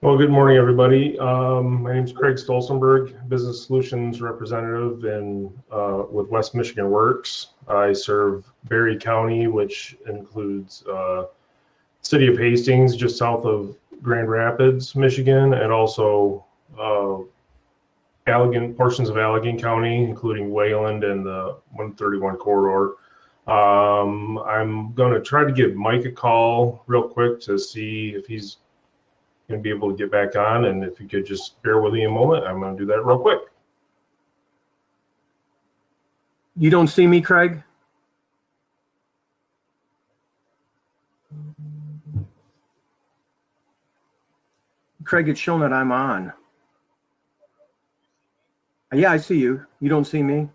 Well, good morning, everybody. My name is Craig Stolsonburg, Business Solutions Representative with West Michigan Works. I serve Berry County, which includes city of Hastings, just south of Grand Rapids, Michigan, and also portions of Allegan County, including Wayland and the 131 corridor. I'm going to try to give Mike a call real quick to see if he's going to be able to get back on, and if you could just bear with me a moment, I'm going to do that real quick. You don't see me, Craig? Craig, it's shown that I'm on. Yeah, I see you. You don't see me?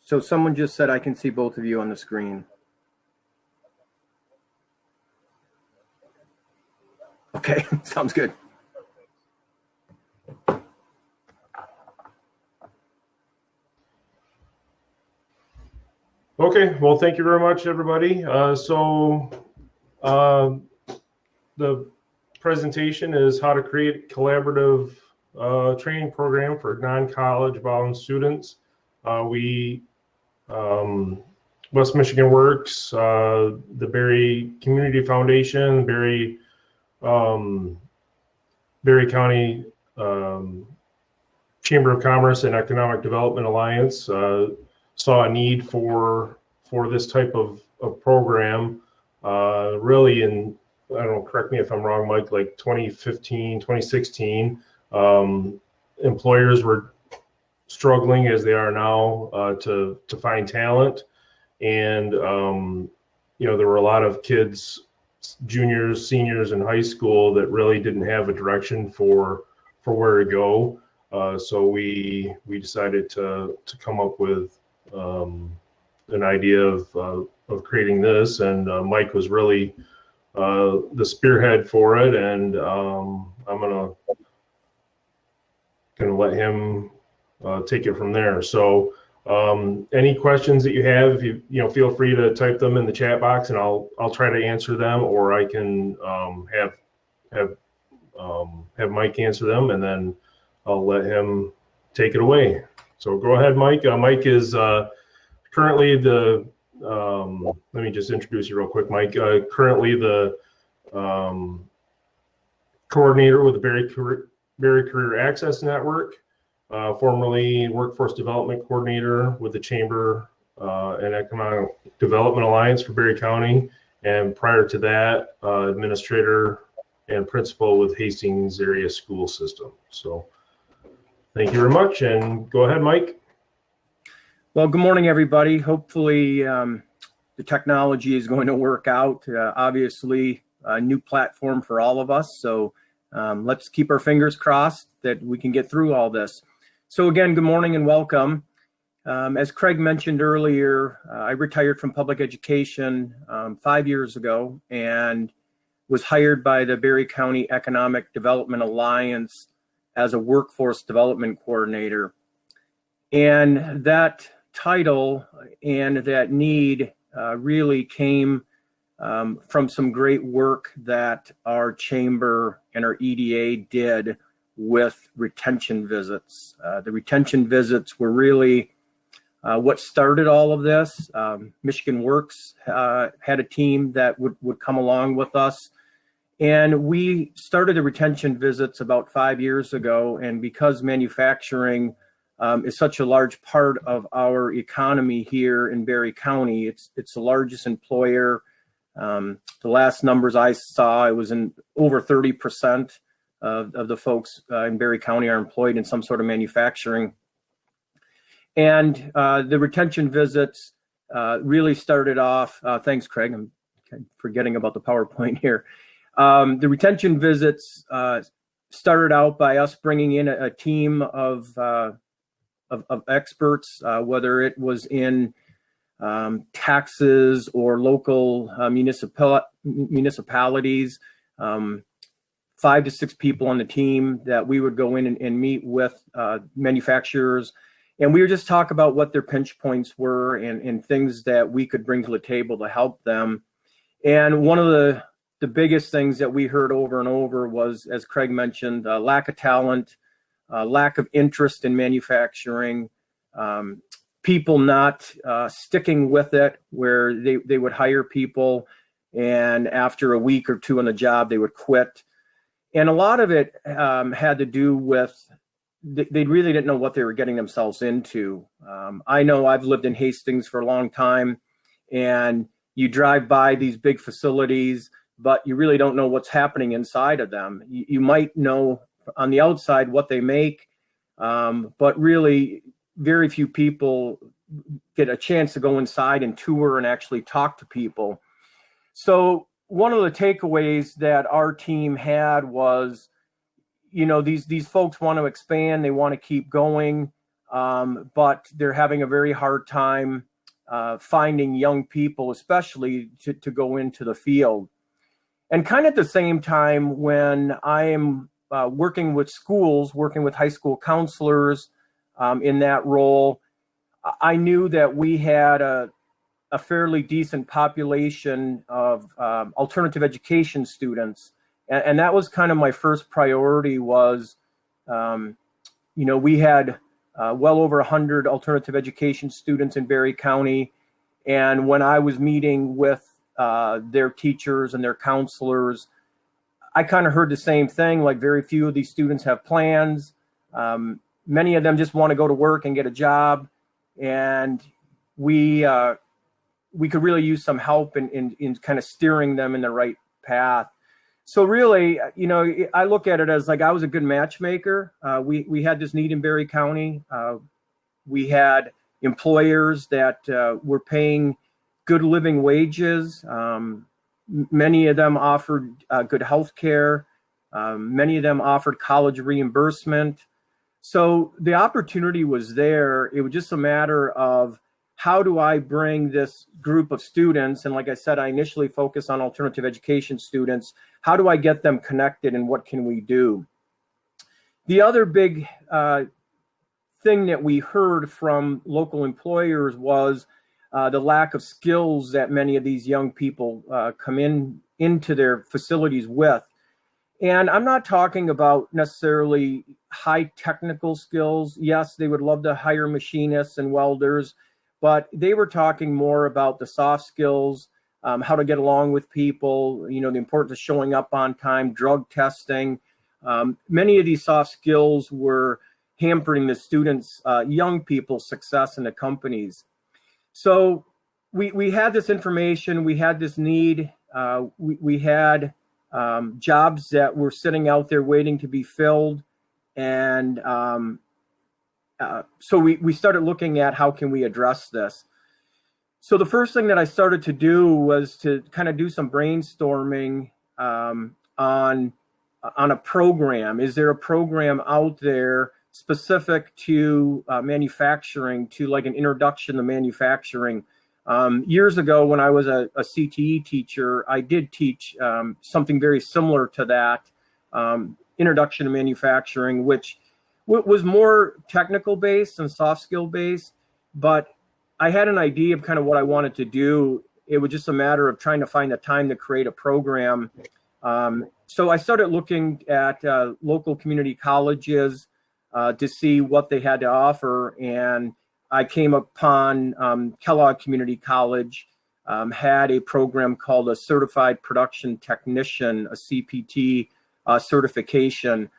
So someone just said I can see both of you on the screen. Okay, sounds good. Okay, well, thank you very much, everybody. The presentation is how to create a collaborative training program for non-college bound students. West Michigan Works, the Berry Community Foundation, Berry County Chamber of Commerce and Economic Development Alliance saw a need for this type of program really in, I don't know, correct me if I'm wrong, Mike, like 2015, 2016. Employers were struggling, as they are now, to find talent, and there were a lot of kids, juniors, seniors in high school, that really didn't have a direction for where to go. So we decided to come up with an idea of creating this, and Mike was really the spearhead for it, and I'm gonna let him take it from there. So any questions that you have, feel free to type them in the chat box, and I'll try to answer them, or I can have Mike answer them, and then I'll let him take it away. So go ahead, Mike. Mike is currently let me just introduce you real quick, Mike. Currently the coordinator with the Berry Career Access Network, formerly Workforce Development Coordinator with the Chamber and Economic Development Alliance for Berry County, and prior to that, Administrator and Principal with Hastings Area School System. So thank you very much, and go ahead, Mike. Well, good morning, everybody. Hopefully the technology is going to work out. Obviously, a new platform for all of us, so let's keep our fingers crossed that we can get through all this. So again, good morning and welcome. As Craig mentioned earlier, I retired from public education 5 years ago and was hired by the Berry County Economic Development Alliance as a workforce development coordinator. And that title and that need really came from some great work that our chamber and our EDA did with retention visits. The retention visits were really what started all of this. Michigan Works had a team that would come along with us. And we started the retention visits about 5 years ago. And because manufacturing is such a large part of our economy here in Berry County, it's the largest employer. The last numbers I saw, it was in over 30% of the folks in Berry County are employed in some sort of manufacturing. And the retention visits really started off, thanks, Craig, I'm forgetting about the PowerPoint here. The retention visits started out by us bringing in a team of experts, whether it was in taxes or local municipalities, 5 to 6 people on the team that we would go in and meet with manufacturers And we were just talking about what their pinch points were and things that we could bring to the table to help them. And one of the biggest things that we heard over and over was, as Craig mentioned, lack of talent, lack of interest in manufacturing, people not sticking with it, where they would hire people and after a week or two on the job, they would quit. And a lot of it had to do with they really didn't know what they were getting themselves into. I know I've lived in Hastings for a long time, and you drive by these big facilities, but you really don't know what's happening inside of them. You might know on the outside what they make, but really very few people get a chance to go inside and tour and actually talk to people. So one of the takeaways that our team had was, these folks want to expand, they want to keep going, but they're having a very hard time finding young people, especially to go into the field. And kind of at the same time, when I am working with schools, working with high school counselors in that role, I knew that we had a fairly decent population of alternative education students. And that was kind of my first priority was, we had well over 100 alternative education students in Berry County. And when I was meeting with their teachers and their counselors, I kind of heard the same thing, like very few of these students have plans. Many of them just want to go to work and get a job. And we could really use some help in kind of steering them in the right path. So really, I look at it as like I was a good matchmaker. We had this need in Berry County. We had employers that were paying good living wages. Many of them offered good health care. Many of them offered college reimbursement. So the opportunity was there. It was just a matter of how do I bring this group of students, and like I said, I initially focused on alternative education students, how do I get them connected and what can we do? The other big thing that we heard from local employers was the lack of skills that many of these young people come into their facilities with. And I'm not talking about necessarily high technical skills. Yes, they would love to hire machinists and welders, but they were talking more about the soft skills, how to get along with people, the importance of showing up on time, drug testing. Many of these soft skills were hampering the students, young people's success in the companies. So we had this information, we had this need, we had jobs that were sitting out there waiting to be filled. And so we started looking at how can we address this. So the first thing that I started to do was to kind of do some brainstorming on a program. Is there a program out there specific to manufacturing, to like an introduction to manufacturing? Years ago, when I was a CTE teacher, I did teach something very similar to that, introduction to manufacturing, which was more technical based and soft skill based, but I had an idea of kind of what I wanted to do. It was just a matter of trying to find the time to create a program. So I started looking at local community colleges to see what they had to offer. And I came upon Kellogg Community College, had a program called a Certified Production Technician, a CPT certification.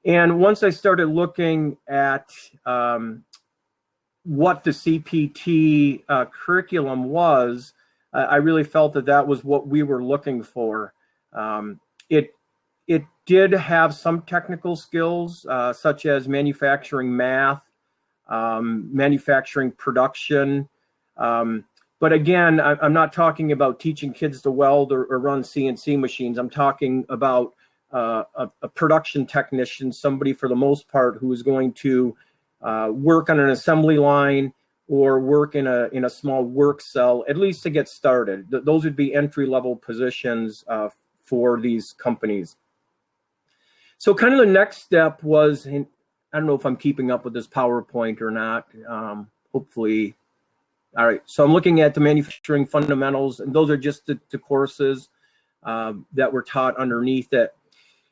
And once I started looking at what the CPT curriculum was, I really felt that was what we were looking for. It did have some technical skills, such as manufacturing math, manufacturing production. But again, I'm not talking about teaching kids to weld or run CNC machines. I'm talking about a production technician, somebody for the most part who is going to work on an assembly line or work in a small work cell, at least to get started. Those would be entry-level positions for these companies. So kind of the next step was I don't know if I'm keeping up with this PowerPoint or not. Hopefully. All right. So I'm looking at the manufacturing fundamentals, and those are just the courses that were taught underneath it.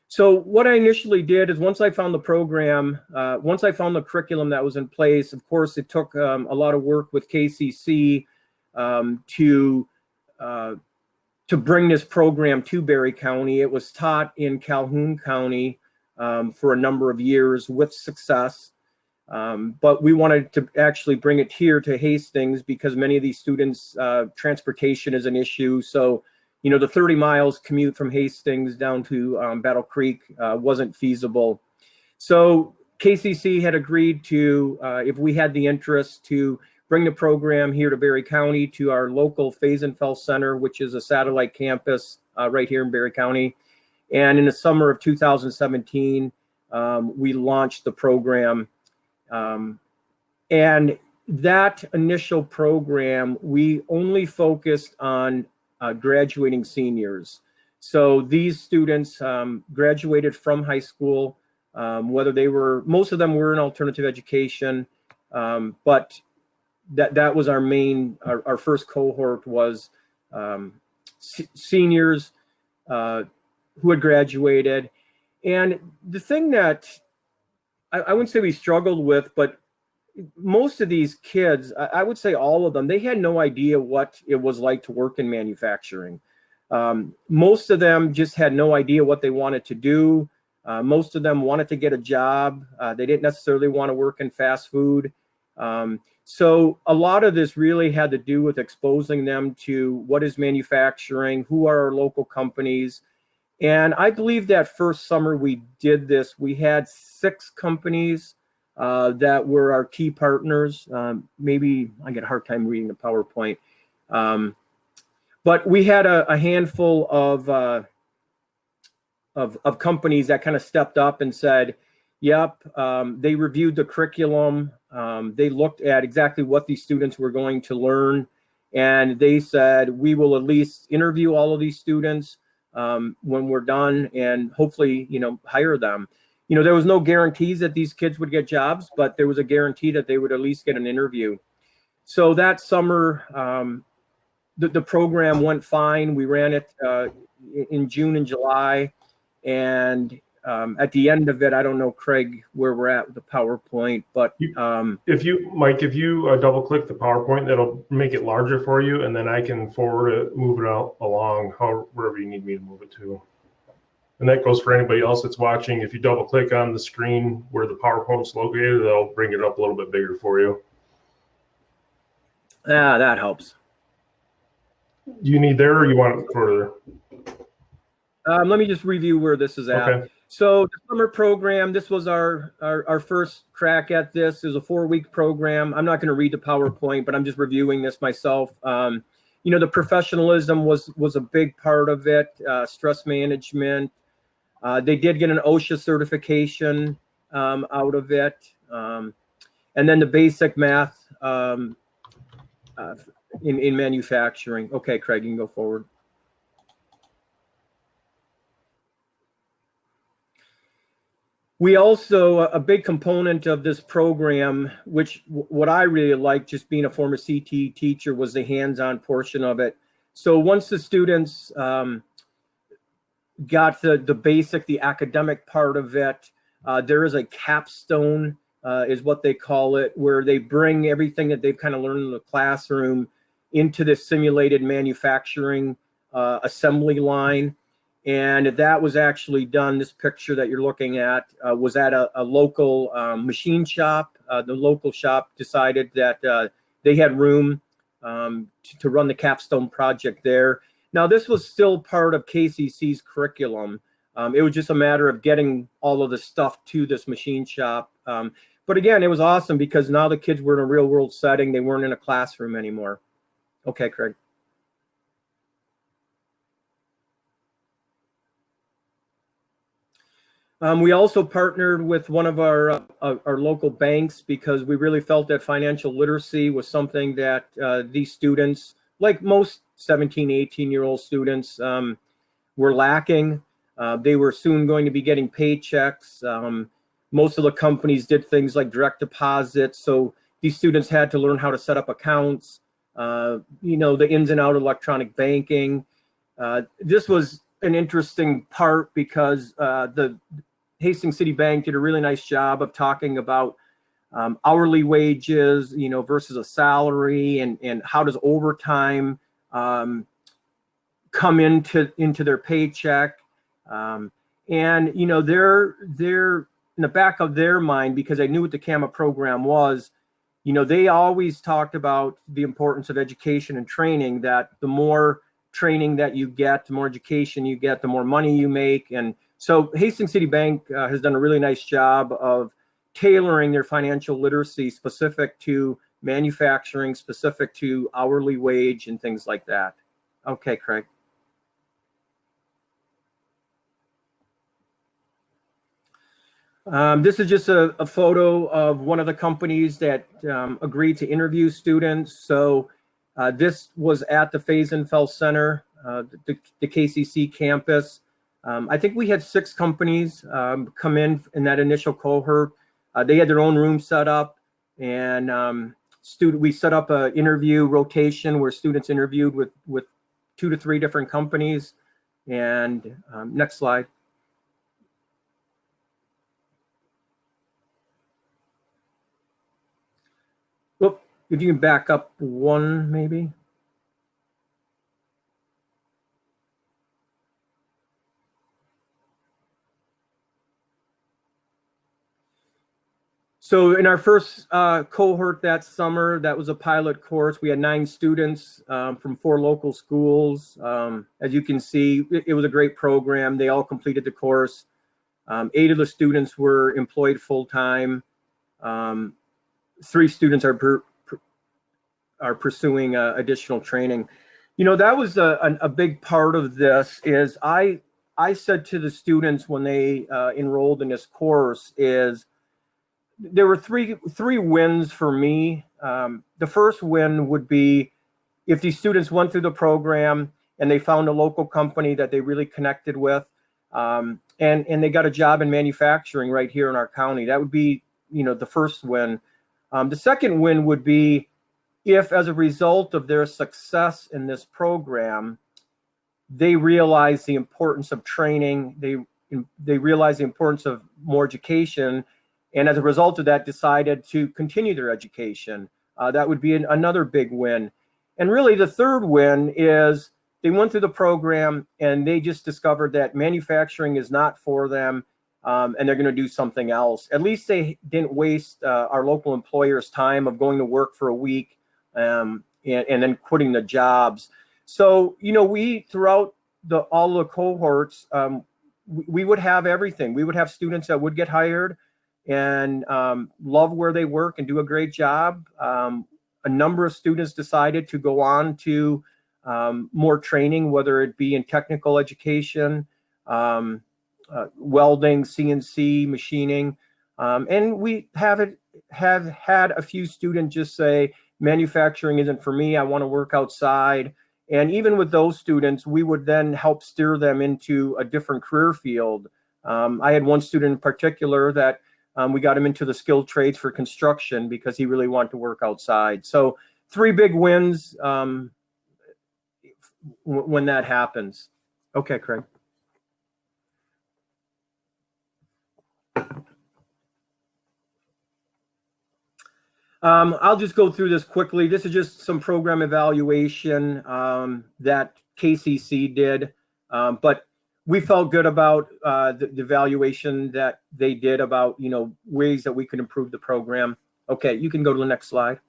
So what I initially did is once I found the program, once I found the curriculum that was in place, of course, it took a lot of work with KCC to bring this program to Berry County. It was taught in Calhoun County for a number of years with success. But we wanted to actually bring it here to Hastings because many of these students, transportation is an issue. So, you know, the 30 miles commute from Hastings down to Battle Creek wasn't feasible. So KCC had agreed to, if we had the interest, to bring the program here to Berry County to our local Fazenfeld Center, which is a satellite campus right here in Berry County. And in the summer of 2017, we launched the program. And that initial program, we only focused on graduating seniors. So these students graduated from high school, whether they were, most of them were in alternative education, but that was our main, our first cohort was seniors who had graduated. And the thing that I wouldn't say we struggled with, but most of these kids, I would say all of them, they had no idea what it was like to work in manufacturing. Most of them just had no idea what they wanted to do. Most of them wanted to get a job. They didn't necessarily want to work in fast food. So a lot of this really had to do with exposing them to what is manufacturing, who are our local companies. And I believe that first summer we did this, we had 6 companies that were our key partners. Maybe I get a hard time reading the PowerPoint. But we had a handful of companies that kind of stepped up and said, yep, they reviewed the curriculum. They looked at exactly what these students were going to learn. And they said, we will at least interview all of these students when we're done and hopefully, you know, hire them. You know, there was no guarantees that these kids would get jobs, but there was a guarantee that they would at least get an interview. So that summer, the program went fine. We ran it in June and July. And at the end of it, I don't know, Craig, where we're at with the PowerPoint, but if you double click the PowerPoint, that'll make it larger for you, and then I can forward it, move it out along wherever you need me to move it to. And that goes for anybody else that's watching. If you double click on the screen where the PowerPoint's located, they'll bring it up a little bit bigger for you. Yeah, that helps. Do you need there or you want it further? Let me just review where this is at. Okay. So the summer program, this was our first crack at this. It was a 4-week program. I'm not going to read the PowerPoint, but I'm just reviewing this myself. You know, the professionalism was a big part of it, stress management. They did get an OSHA certification out of it. And then the basic math in manufacturing. Okay, Craig, you can go forward. We also, a big component of this program, which what I really liked, just being a former CT teacher, was the hands-on portion of it. So once the students got the basic, the academic part of it, there is a capstone, is what they call it, where they bring everything that they've kind of learned in the classroom into this simulated manufacturing assembly line. And that was actually done, this picture that you're looking at was at a local machine shop. The local shop decided that they had room to run the Capstone project there. Now, this was still part of KCC's curriculum. It was just a matter of getting all of the stuff to this machine shop. But again, it was awesome because now the kids were in a real world setting. They weren't in a classroom anymore. Okay, Craig. We also partnered with one of our local banks because we really felt that financial literacy was something that these students, like most 17, 18-year-old students, were lacking. They were soon going to be getting paychecks. Most of the companies did things like direct deposit. So these students had to learn how to set up accounts, the ins and outs of electronic banking. This was an interesting part because the Hastings City Bank did a really nice job of talking about hourly wages, versus a salary, and how does overtime come into their paycheck. And they're in the back of their mind, because they knew what the CAMA program was, they always talked about the importance of education and training, that the more training that you get, the more education you get, the more money you make. And so Hastings City Bank has done a really nice job of tailoring their financial literacy specific to manufacturing, specific to hourly wage and things like that. Okay, Craig. This is just a photo of one of the companies that agreed to interview students. So this was at the Faisenfeld Center, the KCC campus. I think we had 6 companies come in that initial cohort. They had their own room set up, and we set up an interview rotation where students interviewed with 2 to 3 different companies. And next slide. Well, if you can back up one, maybe. So in our first cohort that summer, that was a pilot course. We had 9 students from 4 local schools. As you can see, it was a great program. They all completed the course. 8 of the students were employed full-time. 3 students are pursuing additional training. That was a big part of this. Is I said to the students when they enrolled in this course, is there were three wins for me. The first win would be if these students went through the program and they found a local company that they really connected with, and they got a job in manufacturing right here in our county. That would be, the first win. The second win would be if, as a result of their success in this program, they realize the importance of training, they realize the importance of more education, and as a result of that, decided to continue their education. That would be another big win. And really, the third win is they went through the program and they just discovered that manufacturing is not for them, and they're going to do something else. At least they didn't waste our local employers' time of going to work for a week and then quitting the jobs. So, we, throughout all the cohorts, we would have everything. We would have students that would get hired and love where they work and do a great job. A number of students decided to go on to more training, whether it be in technical education, welding, CNC, machining. And we have had a few students just say, manufacturing isn't for me, I want to work outside. And even with those students, we would then help steer them into a different career field. I had one student in particular that we got him into the skilled trades for construction because he really wanted to work outside. So 3 big wins when that happens. Okay, Craig. I'll just go through this quickly. This is just some program evaluation that KCC did, but we felt good about the evaluation that they did about, ways that we could improve the program. Okay, you can go to the next slide.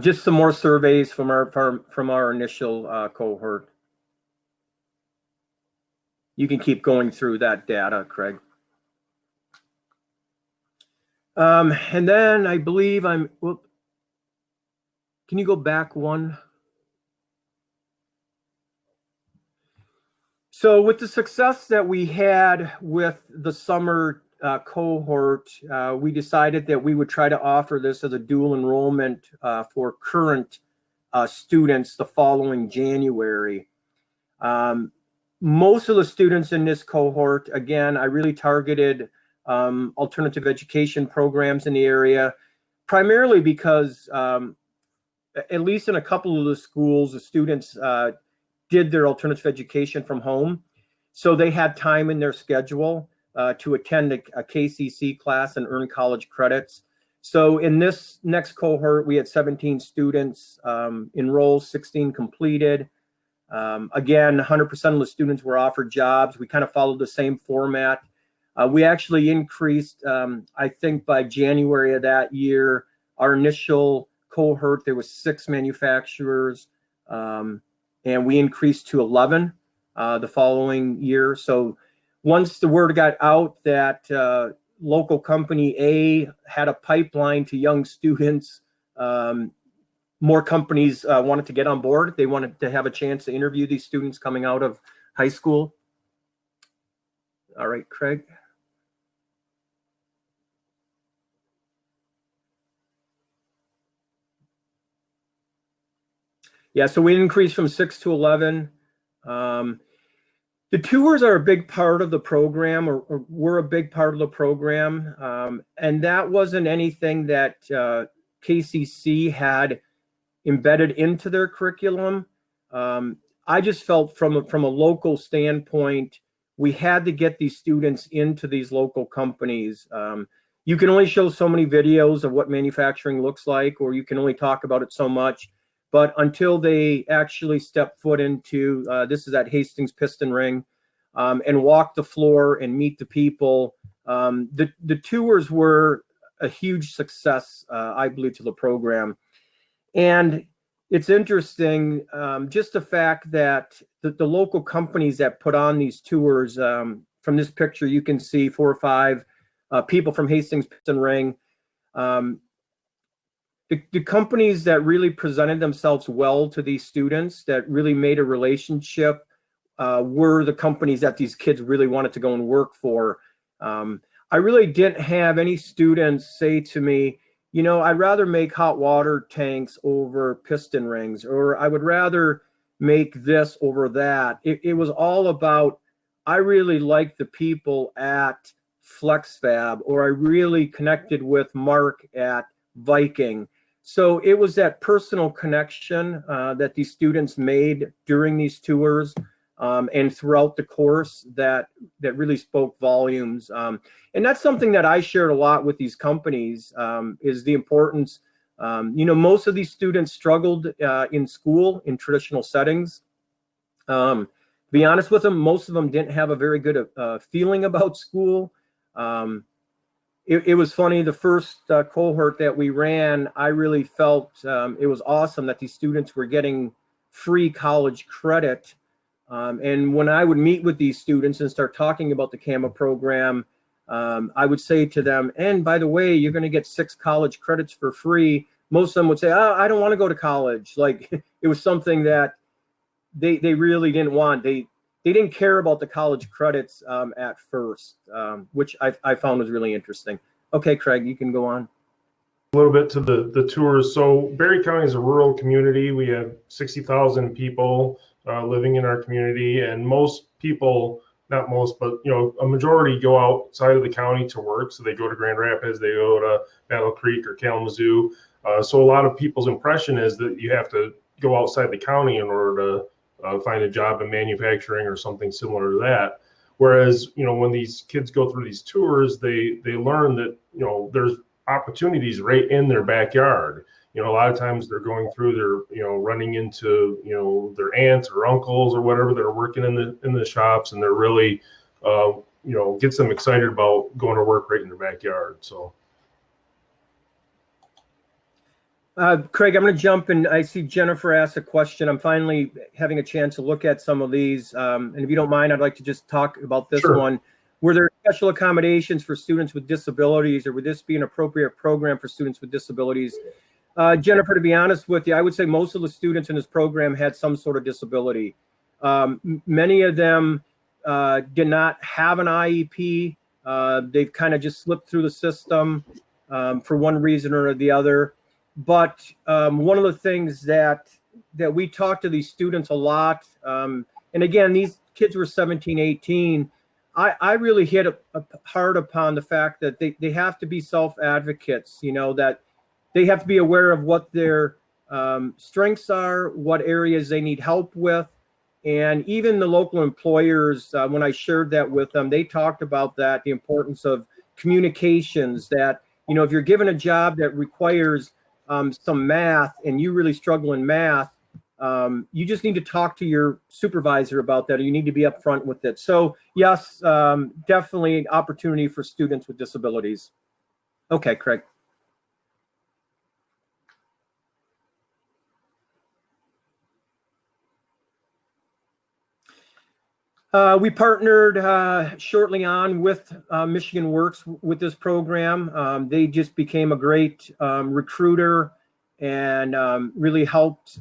Just some more surveys from our initial cohort. You can keep going through that data, Craig. And then I believe can you go back one? So with the success that we had with the summer cohort, we decided that we would try to offer this as a dual enrollment for current students the following January. Most of the students in this cohort, again, I really targeted alternative education programs in the area, primarily because at least in a couple of the schools, the students did their alternative education from home. So they had time in their schedule to attend a KCC class and earn college credits. So in this next cohort, we had 17 students enroll, 16 completed. Again, 100% of the students were offered jobs. We kind of followed the same format. We actually increased, I think by January of that year, our initial cohort, there was 6 manufacturers, and we increased to 11 the following year. So once the word got out that local company A had a pipeline to young students, more companies wanted to get on board. They wanted to have a chance to interview these students coming out of high school. All right, Craig. Yeah, so we increased from 6 to 11. The tours are a big part of the program, or were a big part of the program. And that wasn't anything that KCC had embedded into their curriculum. I just felt from a local standpoint, we had to get these students into these local companies. You can only show so many videos of what manufacturing looks like, or you can only talk about it so much. But until they actually step foot into, this is at Hastings Piston Ring, and walk the floor and meet the people, the tours were a huge success, I believe, to the program. And it's interesting, just the fact that the local companies that put on these tours, from this picture, you can see 4 or 5 people from Hastings Piston Ring. The companies that really presented themselves well to these students, that really made a relationship, were the companies that these kids really wanted to go and work for. I really didn't have any students say to me, you know, I'd rather make hot water tanks over piston rings, or I would rather make this over that. It was all about, I really liked the people at FlexFab, or I really connected with Mark at Viking. So it was that personal connection that these students made during these tours and throughout the course that really spoke volumes. And that's something that I shared a lot with these companies, is the importance. You know, most of these students struggled in school in traditional settings. To be honest with them, most of them didn't have a very good feeling about school. It was funny, the first cohort that we ran, I really felt it was awesome that these students were getting free college credit. And when I would meet with these students and start talking about the CAMA program, I would say to them, and by the way, you're going to get 6 college credits for free. Most of them would say, oh, I don't want to go to college. Like, it was something that they really didn't want. They didn't care about the college credits at first, which I found was really interesting. Okay, Craig, you can go on. A little bit to the tours. So Berry County is a rural community. We have 60,000 people living in our community, and most people, not most, but you know, a majority go outside of the county to work. So they go to Grand Rapids, they go to Battle Creek or Kalamazoo. So a lot of people's impression is that you have to go outside the county in order to find a job in manufacturing or something similar to that. Whereas, you know, when these kids go through these tours, they learn that, you know, there's opportunities right in their backyard. You know, a lot of times they're going through, they're, you know, running into, you know, their aunts or uncles or whatever that are working in the shops, and they're really, you know, gets them excited about going to work right in their backyard. So. Craig, I'm going to jump in. I see Jennifer asked a question. I'm finally having a chance to look at some of these. And if you don't mind, I'd like to just talk about this Sure. one. Were there special accommodations for students with disabilities, or would this be an appropriate program for students with disabilities? Jennifer, to be honest with you, I would say most of the students in this program had some sort of disability. Many of them did not have an IEP. They've kind of just slipped through the system for one reason or the other. But one of the things that that we talked to these students a lot. And again, these kids were 17, 18. I really hit hard upon the fact that they have to be self-advocates, you know, that they have to be aware of what their strengths are, what areas they need help with. And even the local employers, when I shared that with them, they talked about that, the importance of communications, that, you know, if you're given a job that requires some math and you really struggle in math, you just need to talk to your supervisor about that, or you need to be upfront with it. So yes, definitely an opportunity for students with disabilities. Okay, Craig. We partnered shortly on with Michigan Works with this program. They just became a great recruiter and really helped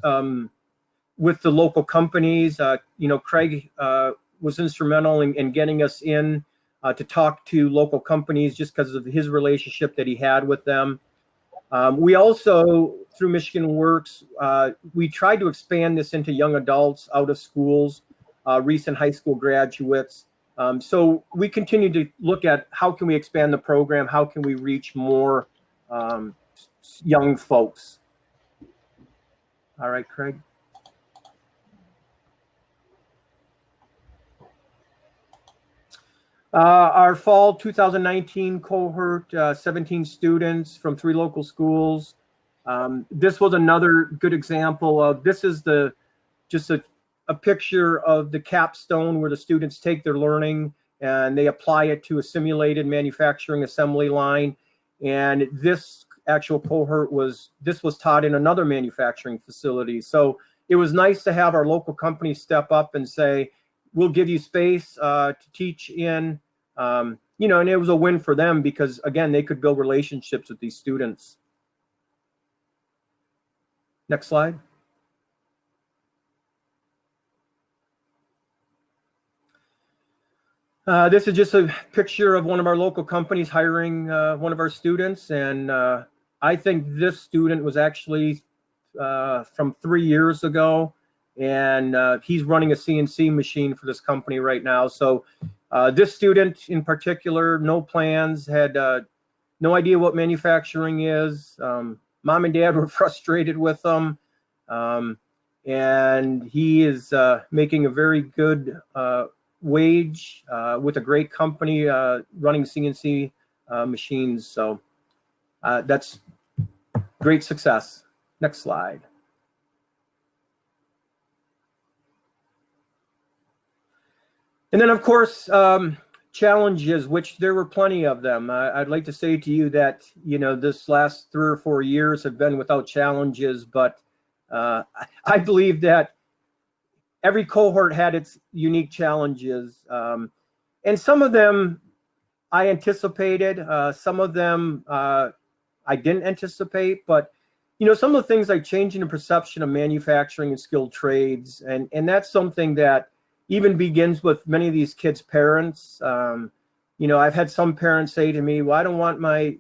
with the local companies. You know, Craig was instrumental in getting us in to talk to local companies just because of his relationship that he had with them. We also, through Michigan Works, we tried to expand this into young adults out of schools, recent high school graduates. So we continue to look at how can we expand the program, how can we reach more young folks. All right, Craig. Our fall 2019 cohort, 17 students from 3 local schools. This was another good example of, this is just a picture of the Capstone where the students take their learning and they apply it to a simulated manufacturing assembly line. And this actual cohort was taught in another manufacturing facility. So it was nice to have our local companies step up and say, we'll give you space to teach in, you know, and it was a win for them because, again, they could build relationships with these students. Next slide. This is just a picture of one of our local companies hiring one of our students. And I think this student was actually from 3 years ago. And he's running a CNC machine for this company right now. So this student in particular, no plans, had no idea what manufacturing is. Mom and dad were frustrated with him. And he is making a very good wage with a great company running CNC machines. So that's great success. Next slide. And then, of course, challenges, which there were plenty of them. I'd like to say to you that, you know, this last 3 or 4 years have been without challenges, but I believe that every cohort had its unique challenges. And some of them I anticipated, some of them I didn't anticipate, but, you know, some of the things like changing the perception of manufacturing and skilled trades. And that's something that even begins with many of these kids' parents. You know, I've had some parents say to me, well, I don't want my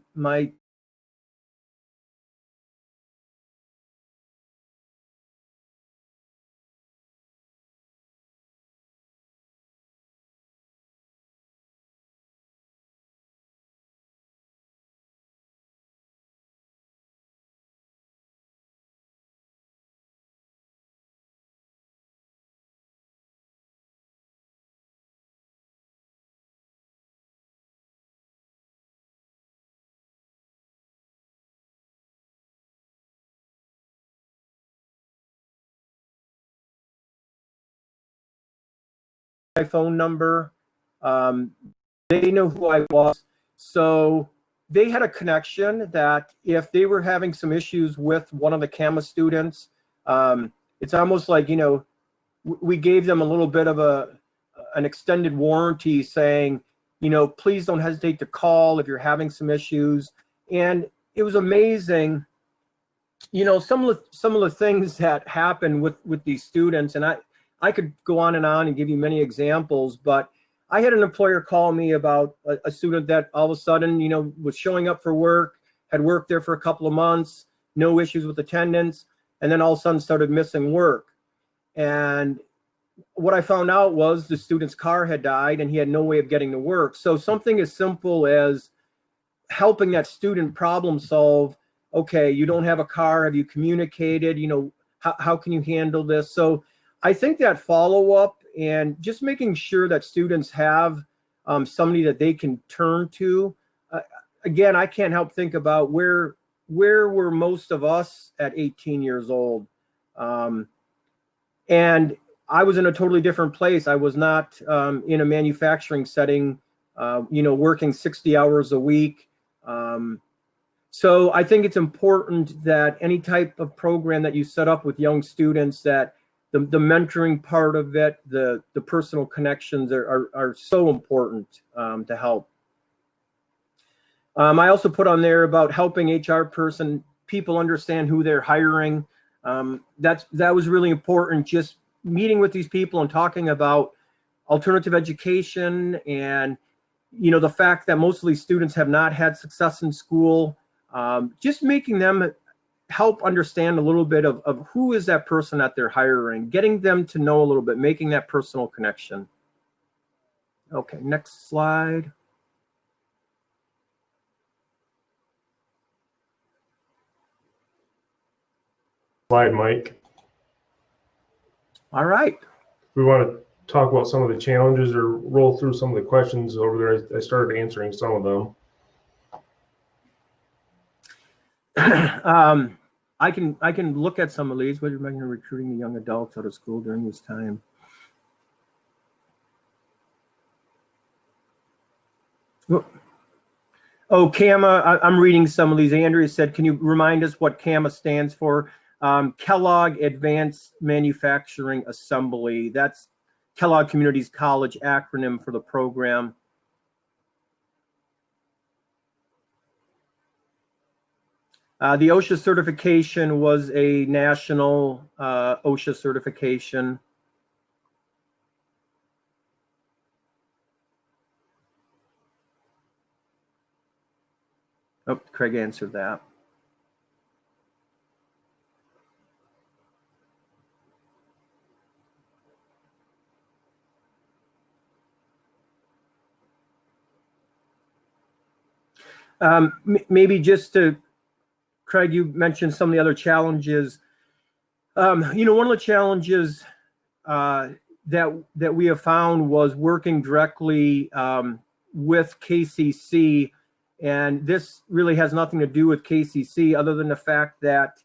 phone number. They know who I was. So they had a connection that if they were having some issues with one of the CAMA students, it's almost like, you know, we gave them a little bit of an extended warranty saying, you know, please don't hesitate to call if you're having some issues. And it was amazing, you know, some of the things that happen with these students. And I could go on and give you many examples, but I had an employer call me about a student that all of a sudden, you know, was showing up for work, had worked there for a couple of months, no issues with attendance. and then all of a sudden started missing work. And what I found out was the student's car had died and he had no way of getting to work. So something as simple as helping that student problem solve, okay, you don't have a car, have you communicated, how can you handle this? So I think that follow-up and just making sure that students have somebody that they can turn to. Again, I can't help think about where were most of us at 18 years old. And I was in a totally different place. I was not in a manufacturing setting, working 60 hours a week. So I think it's important that any type of program that you set up with young students, that the mentoring part of it, the personal connections are so important to help. I also put on there about helping HR people understand who they're hiring. That was really important, just meeting with these people and talking about alternative education and, the fact that most of these students have not had success in school, just making them help understand a little bit of who is that person that they're hiring, getting them to know a little bit, making that personal connection. Okay, next slide. Slide, Mike. All right. We want to talk about some of the challenges or roll through some of the questions over there. I started answering some of them. I can look at some of these. What are you recruiting the young adults out of school during this time? Oh, CAMA, I'm reading some of these. Andrea said, can you remind us what CAMA stands for? Kellogg Advanced Manufacturing Assembly. That's Kellogg Communities College acronym for the program. The OSHA certification was a national OSHA certification. Oh, Craig answered that. Maybe just to, Craig, you mentioned some of the other challenges. One of the challenges that we have found was working directly with KCC, and this really has nothing to do with KCC other than the fact that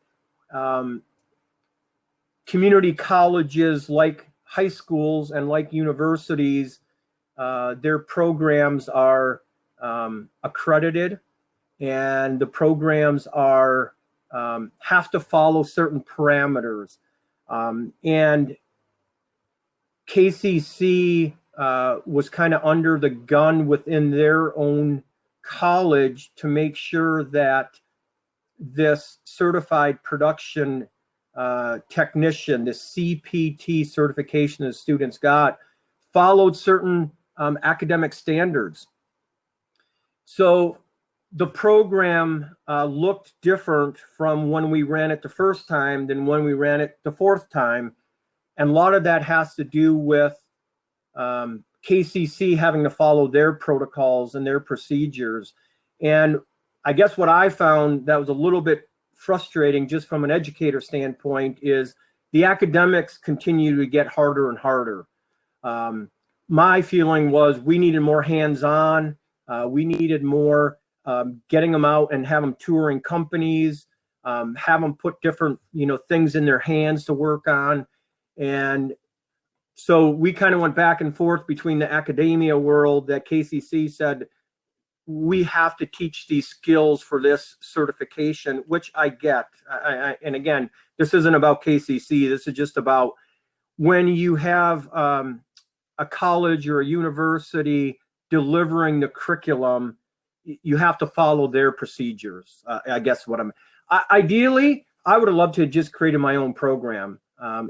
community colleges, like high schools and like universities, their programs are accredited, and the programs are have to follow certain parameters. And KCC was kind of under the gun within their own college to make sure that this certified production technician, this CPT certification that students got, followed certain academic standards. So the program looked different from when we ran it the first time than when we ran it the fourth time. And a lot of that has to do with KCC having to follow their protocols and their procedures. And I guess what I found that was a little bit frustrating just from an educator standpoint is the academics continue to get harder and harder. My feeling was we needed more hands-on. We needed more getting them out and have them touring companies, have them put different, things in their hands to work on. And so we kind of went back and forth between the academia world that KCC said, we have to teach these skills for this certification, which I get. And again, this isn't about KCC. This is just about when you have a college or a university delivering the curriculum, you have to follow their procedures. I guess what ideally, I would have loved to have just created my own program.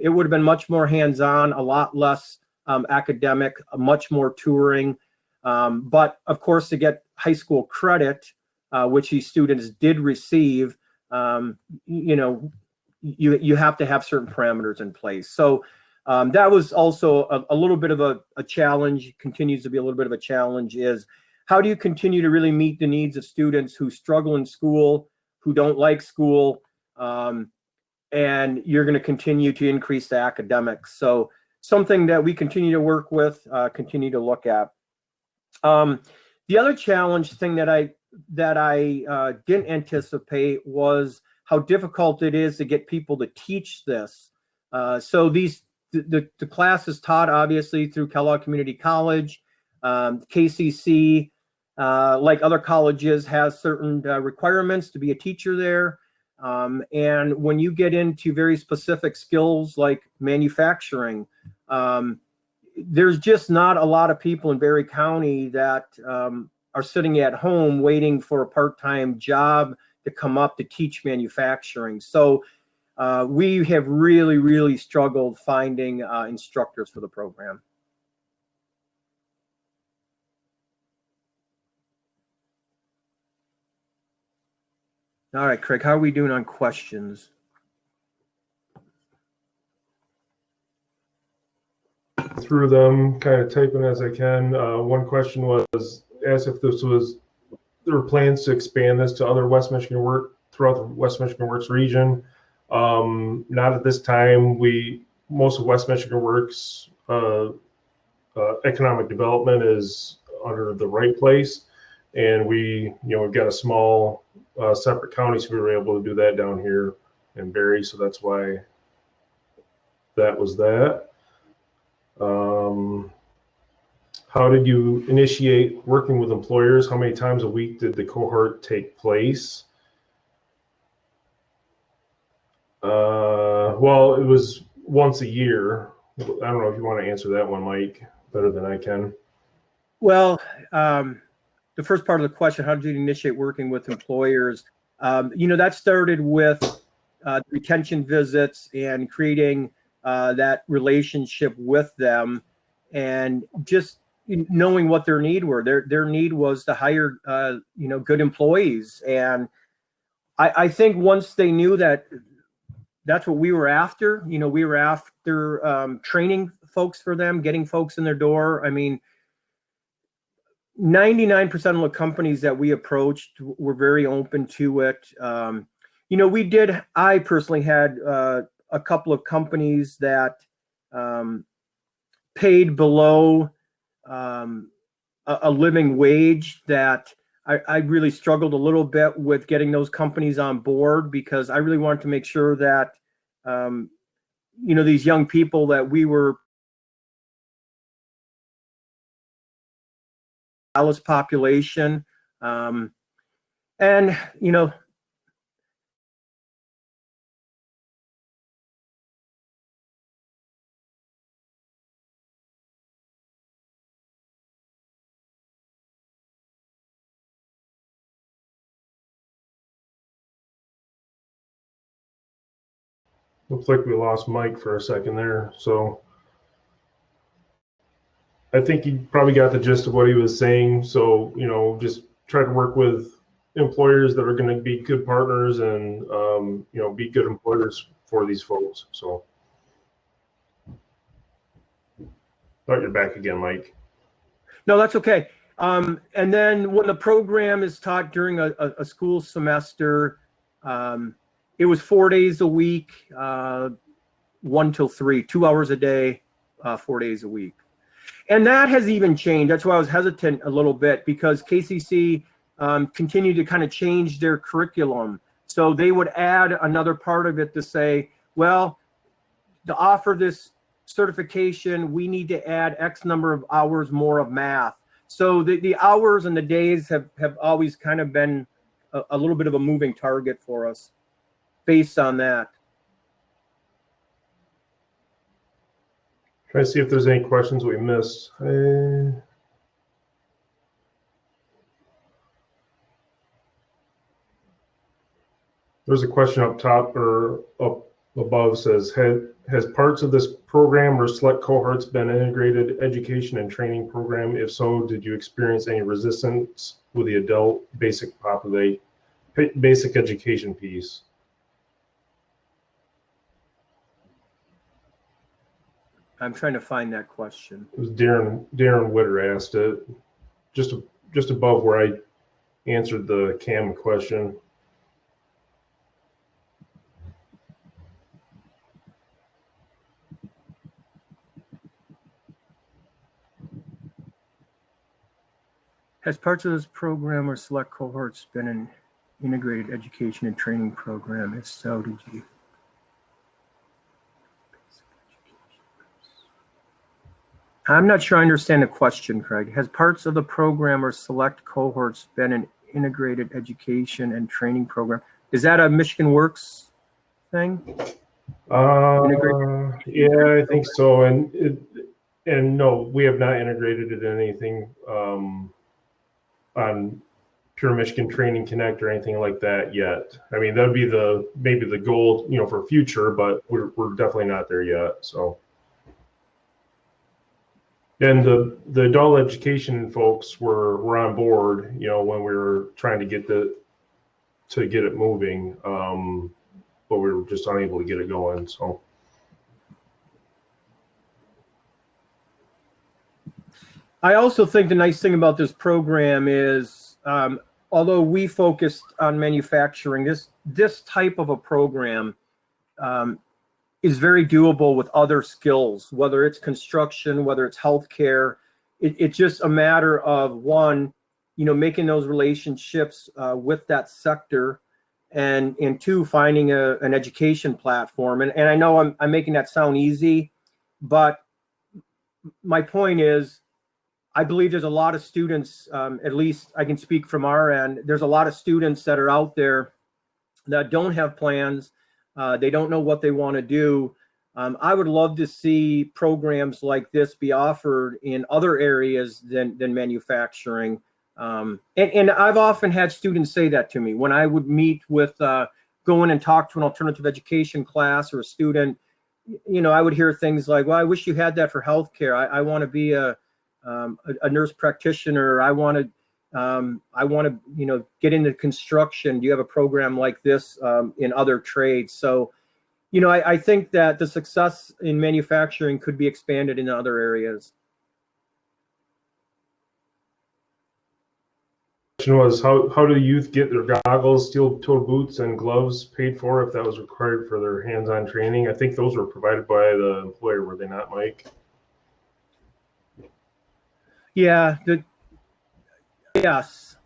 It would have been much more hands-on, a lot less academic, much more touring. But of course, to get high school credit, which these students did receive, you have to have certain parameters in place. So that was also a little bit of a challenge, continues to be a little bit of a challenge, is how do you continue to really meet the needs of students who struggle in school, who don't like school, and you're going to continue to increase the academics. So something that we continue to work with, continue to look at. The other challenge thing that I didn't anticipate was how difficult it is to get people to teach this. So the class is taught obviously through Kellogg Community College. KCC, like other colleges, has certain requirements to be a teacher there. And when you get into very specific skills like manufacturing, there's just not a lot of people in Berry County that are sitting at home waiting for a part-time job to come up to teach manufacturing. So we have really, really struggled finding instructors for the program. All right, Craig, how are we doing on questions? Through them, kind of typing as I can. One question was asked if there were plans to expand this to other West Michigan work throughout the West Michigan Works region. Not at this time. Most of West Michigan Works economic development is under the right place, and we've got a small separate county, so we were able to do that down here in Berry. So that's why that was that. How did you initiate working with employers? How many times a week did the cohort take place? Well, it was once a year. I don't know if you want to answer that one, Mike, better than I can. Well, the first part of the question, how did you initiate working with employers? That started with retention visits and creating that relationship with them, and just knowing what their need were. Their need was to hire good employees, and I think once they knew that that's what we were after, we were after training folks for them, getting folks in their door. I mean, 99% of the companies that we approached were very open to it. I personally had a couple of companies that paid below a living wage that I really struggled a little bit with getting those companies on board, because I really wanted to make sure that, these young people that we were Dallas population, and Looks like we lost Mike for a second there. So I think he probably got the gist of what he was saying. So, just try to work with employers that are going to be good partners and, be good employers for these folks. So, thought you're back again, Mike. No, that's okay. And then when the program is taught during a school semester, it was 4 days a week, 1 till 3, 2 hours a day, 4 days a week. And that has even changed. That's why I was hesitant a little bit, because KCC continued to kind of change their curriculum. So they would add another part of it to say, well, to offer this certification, we need to add X number of hours more of math. So the hours and the days have always kind of been a little bit of a moving target for us based on that. Try to see if there's any questions we missed. There's a question up top or up above, says, has parts of this program or select cohorts been integrated education and training program? If so, did you experience any resistance with the adult basic education piece? I'm trying to find that question. It was Darren Witter asked it, just above where I answered the CAM question. Has parts of this program or select cohorts been an integrated education and training program? If so, did you? I'm not sure I understand the question, Craig. Has parts of the program or select cohorts been an integrated education and training program? Is that a Michigan Works thing? Yeah, I think so. And no, we have not integrated it in anything on Pure Michigan Training Connect or anything like that yet. I mean, that'd be maybe the goal, for future, but we're definitely not there yet. So. And the adult education folks were on board, when we were trying to get it moving, but we were just unable to get it going. So. I also think the nice thing about this program is, although we focused on manufacturing, this type of a program is very doable with other skills, whether it's construction, whether it's healthcare. It's just a matter of one, making those relationships with that sector, and two, finding an education platform. And I know I'm making that sound easy, but my point is, I believe there's a lot of students, at least I can speak from our end, there's a lot of students that are out there that don't have plans. They don't know what they want to do. I would love to see programs like this be offered in other areas than manufacturing. And I've often had students say that to me when I would meet with, go in and talk to an alternative education class or a student. I would hear things like, well, I wish you had that for healthcare. I want to be a nurse practitioner. I want to, get into construction. Do you have a program like this in other trades? So, I think that the success in manufacturing could be expanded in other areas. Question was, how do the youth get their goggles, steel-toed boots, and gloves paid for if that was required for their hands-on training? I think those were provided by the employer, were they not, Mike? Yeah, yes.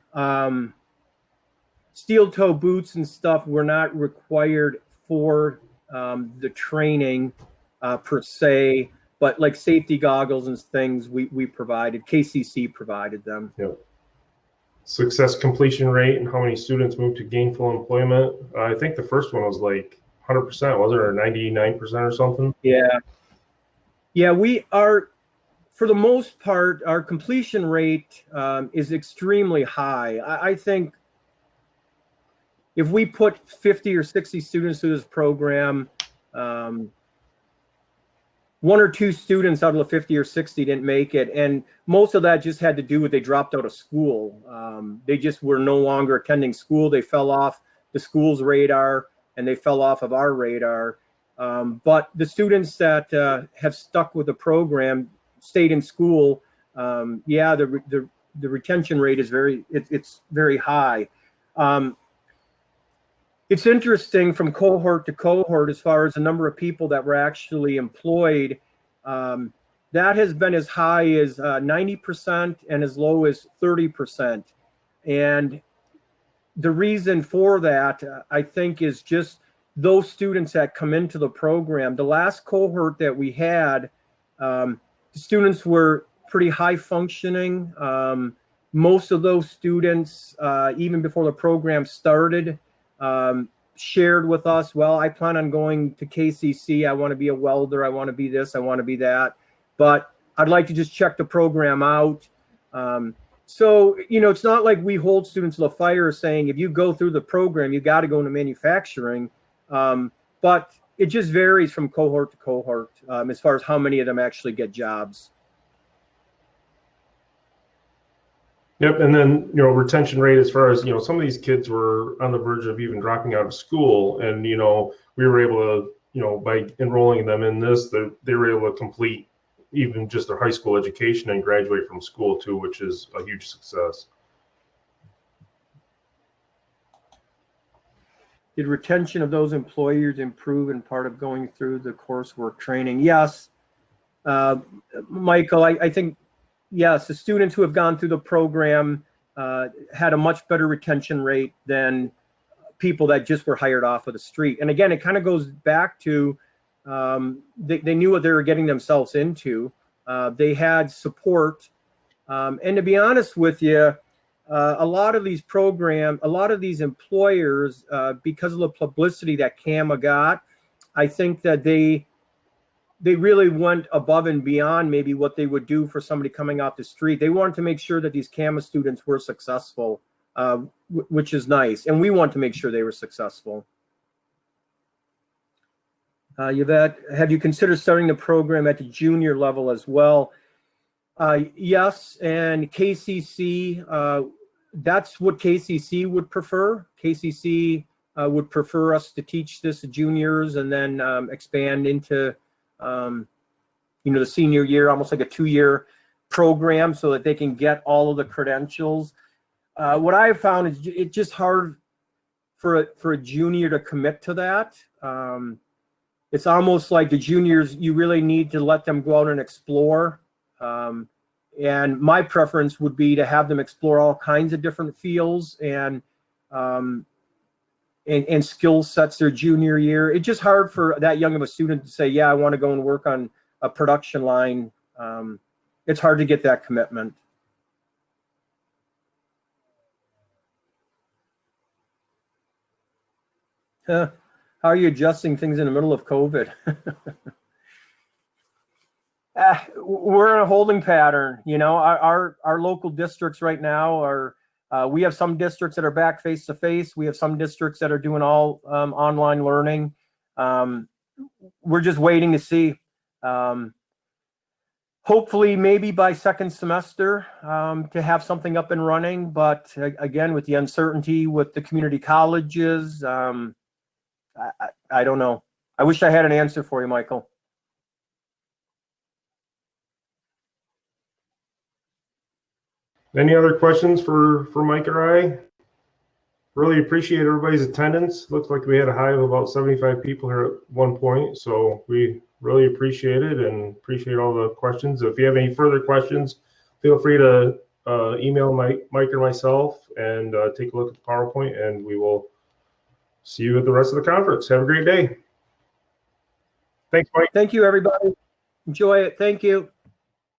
Steel-toe boots and stuff were not required for the training per se, but like safety goggles and things we provided. KCC provided them. Yep. Success completion rate and how many students moved to gainful employment. I think the first one was like 100%, was it, or 99% or something? Yeah. Yeah, we are. For the most part, our completion rate is extremely high. I think if we put 50 or 60 students through this program, one or two students out of the 50 or 60 didn't make it. And most of that just had to do with they dropped out of school. They just were no longer attending school. They fell off the school's radar and they fell off of our radar. But the students that have stuck with the program, stayed in school, yeah, the retention rate is it's very high. It's interesting from cohort to cohort as far as the number of people that were actually employed. That has been as high as 90% and as low as 30%. And the reason for that, I think, is just those students that come into the program. The last cohort that we had, the students were pretty high functioning. Most of those students, even before the program started, shared with us, well, I plan on going to KCC. I want to be a welder. I want to be this. I want to be that. But I'd like to just check the program out. So, it's not like we hold students to the fire saying, if you go through the program, you got to go into manufacturing. But it just varies from cohort to cohort as far as how many of them actually get jobs. Yep, and then retention rate as far as some of these kids were on the verge of even dropping out of school, and we were able to by enrolling them in this, they were able to complete even just their high school education and graduate from school too, which is a huge success. Did retention of those employers improve in part of going through the coursework training? Yes. Michael, I think, yes, the students who have gone through the program had a much better retention rate than people that just were hired off of the street. And again, it kind of goes back to they knew what they were getting themselves into. They had support. And to be honest with you, a lot of these programs, a lot of these employers, because of the publicity that CAMA got, I think that they really went above and beyond maybe what they would do for somebody coming off the street. They wanted to make sure that these CAMA students were successful, which is nice. And we want to make sure they were successful. Yvette, have you considered starting the program at the junior level as well? Yes, and KCC, that's what KCC would prefer. KCC would prefer us to teach this to juniors and then expand into, the senior year, almost like a 2-year program so that they can get all of the credentials. What I've found is it's just hard for a junior to commit to that. It's almost like the juniors, you really need to let them go out and explore. And my preference would be to have them explore all kinds of different fields and skill sets their junior year. It's just hard for that young of a student to say, yeah, I want to go and work on a production line. It's hard to get that commitment. How are you adjusting things in the middle of COVID? We're in a holding pattern. Our local districts right now are, we have some districts that are back face to face. We have some districts that are doing all online learning. We're just waiting to see. Hopefully maybe by second semester to have something up and running. But again, with the uncertainty with the community colleges, I don't know. I wish I had an answer for you, Michael. Any other questions for Mike or I? Really appreciate everybody's attendance. Looks like we had a high of about 75 people here at one point, so we really appreciate it and appreciate all the questions. If you have any further questions, feel free to email Mike or myself and take a look at the PowerPoint, and we will see you at the rest of the conference. Have a great day. Thanks, Mike. Thank you, everybody. Enjoy it. Thank you.